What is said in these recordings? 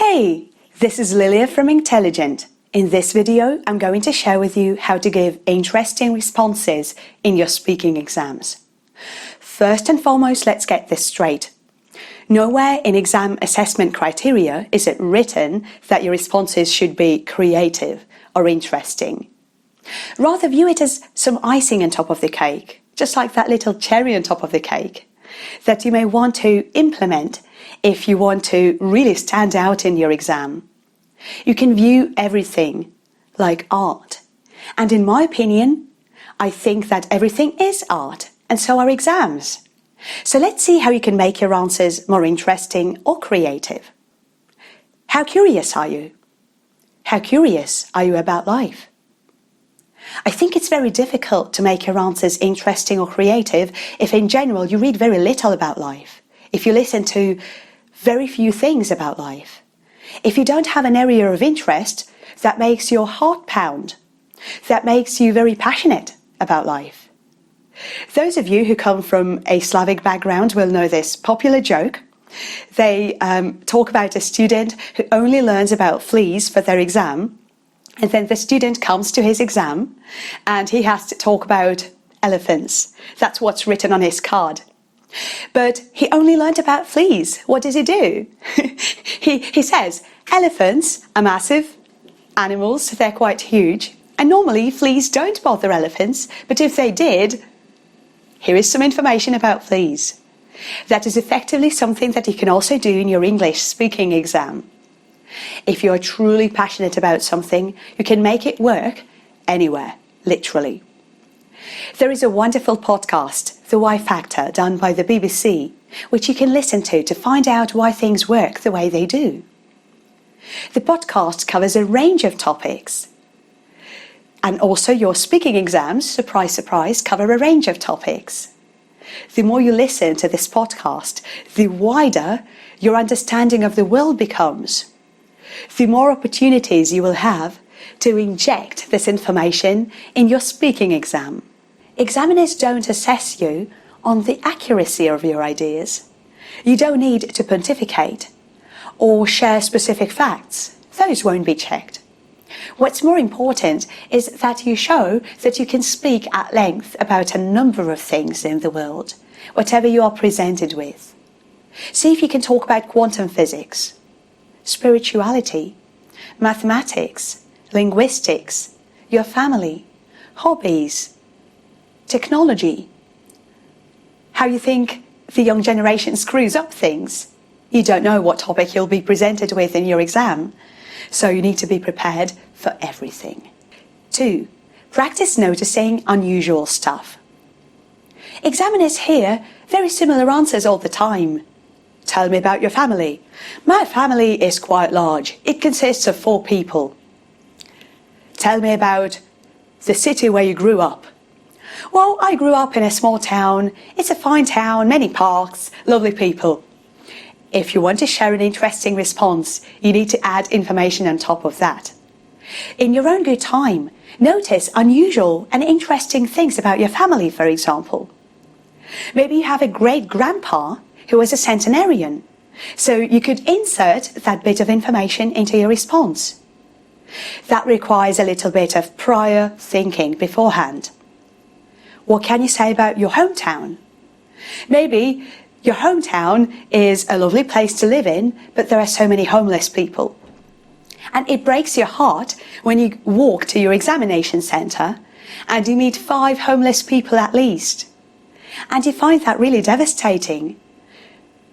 Hey, this is Lilia from Intelligent. In this video, I'm going to share with you how to give interesting responses in your speaking exams. First and foremost, let's get this straight. Nowhere in exam assessment criteria is it written that your responses should be creative or interesting. Rather, view it as some icing on top of the cake, just like that little cherry on top of the cake, that you may want to implement if you want to really stand out in your exam. You can view everything like art. And in my opinion, I think that everything is art, and so are exams. So let's see how you can make your answers more interesting or creative. How curious are you? How curious are you about life? I think it's very difficult to make your answers interesting or creative if in general you read very little about life, if you listen to very few things about life, if you don't have an area of interest that makes your heart pound, that makes you very passionate about life. Those of you who come from a Slavic background will know this popular joke. They talk about a student who only learns about fleas for their exam, and then the student comes to his exam and he has to talk about elephants. That's what's written on his card. But he only learned about fleas. What does he do? he says, elephants are massive animals, they're quite huge, and normally fleas don't bother elephants, but if they did, here is some information about fleas. That is effectively something that you can also do in your English speaking exam. If you are truly passionate about something, you can make it work anywhere, literally. There is a wonderful podcast, The Why Factor, done by the BBC, which you can listen to find out why things work the way they do. The podcast covers a range of topics. And also your speaking exams, surprise, surprise, cover a range of topics. The more you listen to this podcast, the wider your understanding of the world becomes. The more opportunities you will have to inject this information in your speaking exam. Examiners don't assess you on the accuracy of your ideas. You don't need to pontificate or share specific facts. Those won't be checked. What's more important is that you show that you can speak at length about a number of things in the world, whatever you are presented with. See if you can talk about quantum physics, spirituality, mathematics, linguistics, your family, hobbies, technology, how you think the young generation screws up things. You don't know what topic you'll be presented with in your exam, so you need to be prepared for everything. 2. Practice noticing unusual stuff. Examiners hear very similar answers all the time. Tell me about your family. My family is quite large. It consists of 4 people. Tell me about the city where you grew up. Well, I grew up in a small town. It's a fine town, many parks, lovely people. If you want to share an interesting response, you need to add information on top of that. In your own good time, notice unusual and interesting things about your family, for example. Maybe you have a great-grandpa who was a centenarian, so you could insert that bit of information into your response. That requires a little bit of prior thinking beforehand. What can you say about your hometown? Maybe your hometown is a lovely place to live in, but there are so many homeless people. And it breaks your heart when you walk to your examination centre and you meet 5 homeless people at least. And you find that really devastating.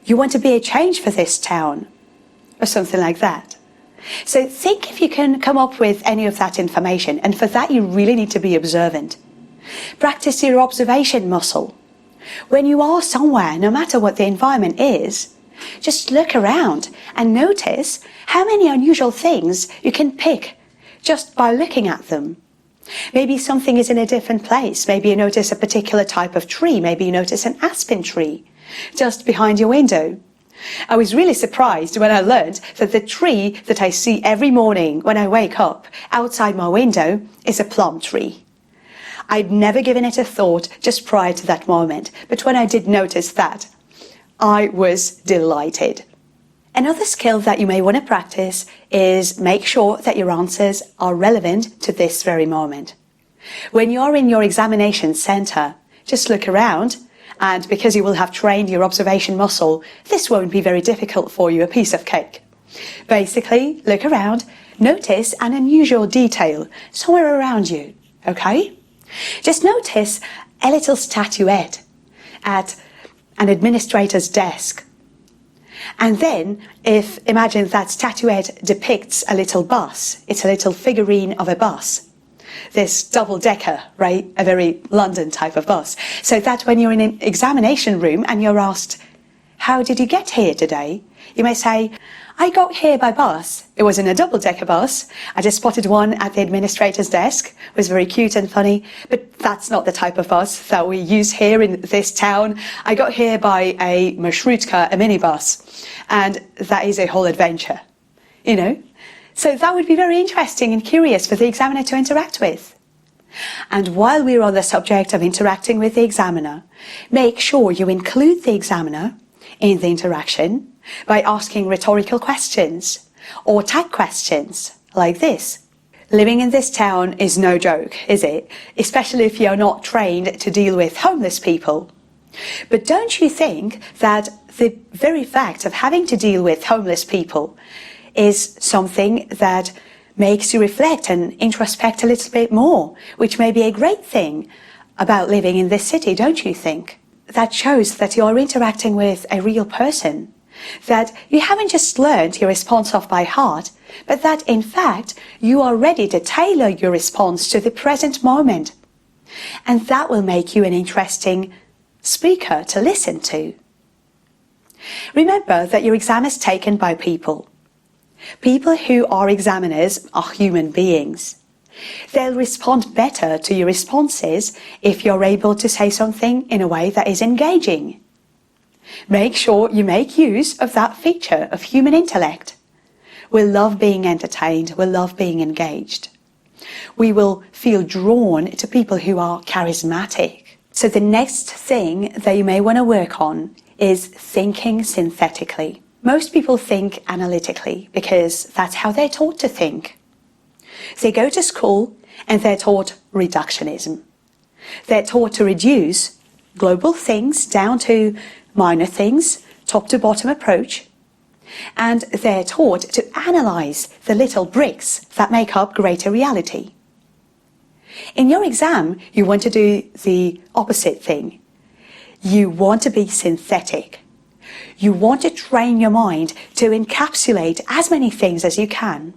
You want to be a change for this town, or something like that. So think if you can come up with any of that information, and for that you really need to be observant. Practice your observation muscle. When you are somewhere, no matter what the environment is, just look around and notice how many unusual things you can pick just by looking at them. Maybe something is in a different place. Maybe you notice a particular type of tree. Maybe you notice an aspen tree just behind your window. I was really surprised when I learned that the tree that I see every morning when I wake up outside my window is a plum tree. I'd never given it a thought just prior to that moment, but when I did notice that, I was delighted. Another skill that you may want to practice is make sure that your answers are relevant to this very moment. When you're in your examination centre, just look around, and because you will have trained your observation muscle, this won't be very difficult for you, a piece of cake. Basically, look around, notice an unusual detail somewhere around you, okay? Just notice a little statuette at an administrator's desk. And then, imagine that statuette depicts a little bus. It's a little figurine of a bus. This double-decker, right? A very London type of bus. So that when you're in an examination room and you're asked, how did you get here today? You may say, I got here by bus. It was in a double-decker bus. I just spotted one at the administrator's desk. It was very cute and funny, but that's not the type of bus that we use here in this town. I got here by a marshrutka, a minibus, and that is a whole adventure, you know? So that would be very interesting and curious for the examiner to interact with. And while we're on the subject of interacting with the examiner, make sure you include the examiner in the interaction by asking rhetorical questions or tag questions like this. Living in this town is no joke, is it? Especially if you're not trained to deal with homeless people. But don't you think that the very fact of having to deal with homeless people is something that makes you reflect and introspect a little bit more, which may be a great thing about living in this city, don't you think? That shows that you're interacting with a real person, that you haven't just learned your response off by heart, but that in fact you are ready to tailor your response to the present moment. And that will make you an interesting speaker to listen to. Remember that your exam is taken by people. People who are examiners are human beings. They'll respond better to your responses if you're able to say something in a way that is engaging. Make sure you make use of that feature of human intellect. We love being entertained, we love being engaged. We will feel drawn to people who are charismatic. So the next thing that you may want to work on is thinking synthetically. Most people think analytically because that's how they're taught to think. They go to school and they're taught reductionism. They're taught to reduce global things down to minor things, top to bottom approach. And they're taught to analyze the little bricks that make up greater reality. In your exam, you want to do the opposite thing. You want to be synthetic. You want to train your mind to encapsulate as many things as you can.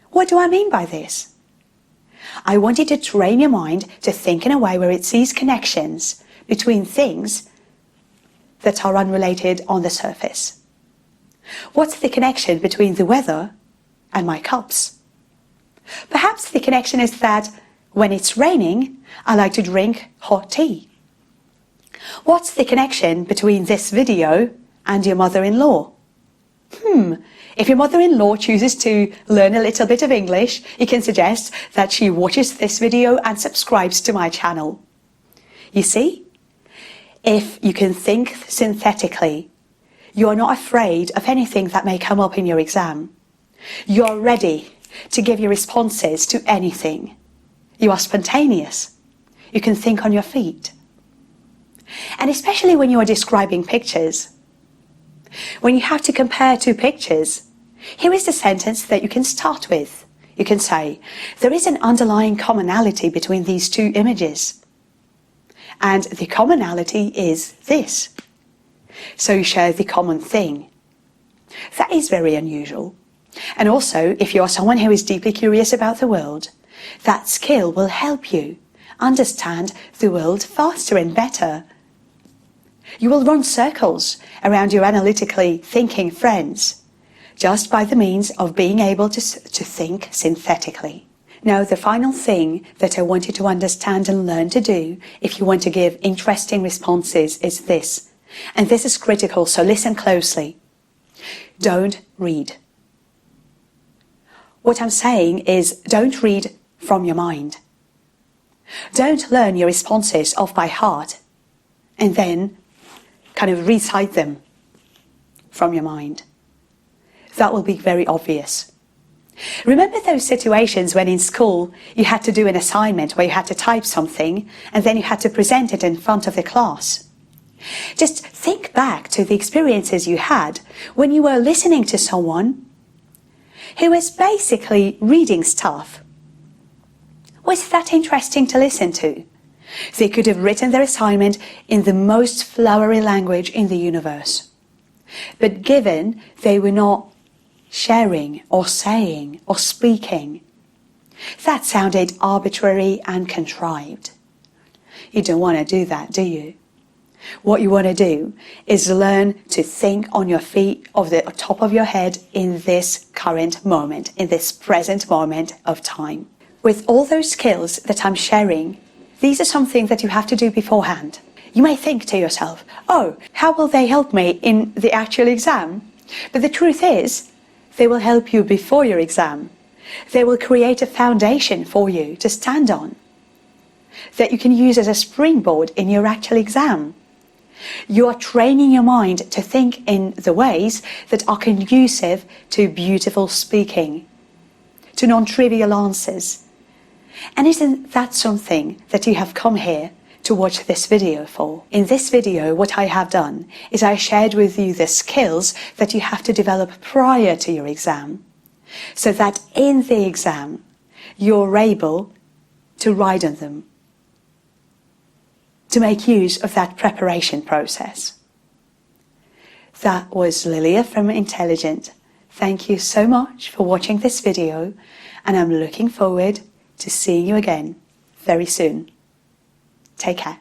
What do I mean by this? I want you to train your mind to think in a way where it sees connections between things that are unrelated on the surface. What's the connection between the weather and my cups? Perhaps the connection is that when it's raining, I like to drink hot tea. What's the connection between this video and your mother-in-law? If your mother-in-law chooses to learn a little bit of English, you can suggest that she watches this video and subscribes to my channel. You see? If you can think synthetically, you are not afraid of anything that may come up in your exam. You are ready to give your responses to anything. You are spontaneous. You can think on your feet. And especially when you are describing pictures. When you have to compare two pictures, here is the sentence that you can start with. You can say, there is an underlying commonality between these two images. And the commonality is this. So you share the common thing. That is very unusual. And also, if you are someone who is deeply curious about the world, that skill will help you understand the world faster and better. You will run circles around your analytically thinking friends just by the means of being able to think synthetically. Now, the final thing that I want you to understand and learn to do if you want to give interesting responses is this. And this is critical, so listen closely. Don't read. What I'm saying is don't read from your mind. Don't learn your responses off by heart and then kind of recite them from your mind. That will be very obvious. Remember those situations when in school you had to do an assignment where you had to type something and then you had to present it in front of the class? Just think back to the experiences you had when you were listening to someone who was basically reading stuff. Was that interesting to listen to? They could have written their assignment in the most flowery language in the universe. But given they were not sharing or saying or speaking, that sounded arbitrary and contrived. You don't want to do that, do you? What you want to do is learn to think on your feet, off the top of your head, in this current moment, in this present moment of time. With all those skills that I'm sharing, these are something that you have to do beforehand. You may think to yourself, oh, how will they help me in the actual exam? But the truth is, they will help you before your exam. They will create a foundation for you to stand on, that you can use as a springboard in your actual exam. You are training your mind to think in the ways that are conducive to beautiful speaking, to non-trivial answers. And isn't that something that you have come here to watch this video for? In this video, what I have done is I shared with you the skills that you have to develop prior to your exam, so that in the exam, you're able to ride on them, to make use of that preparation process. That was Lilia from Intelligent. Thank you so much for watching this video, and I'm looking forward to seeing you again very soon. Take care.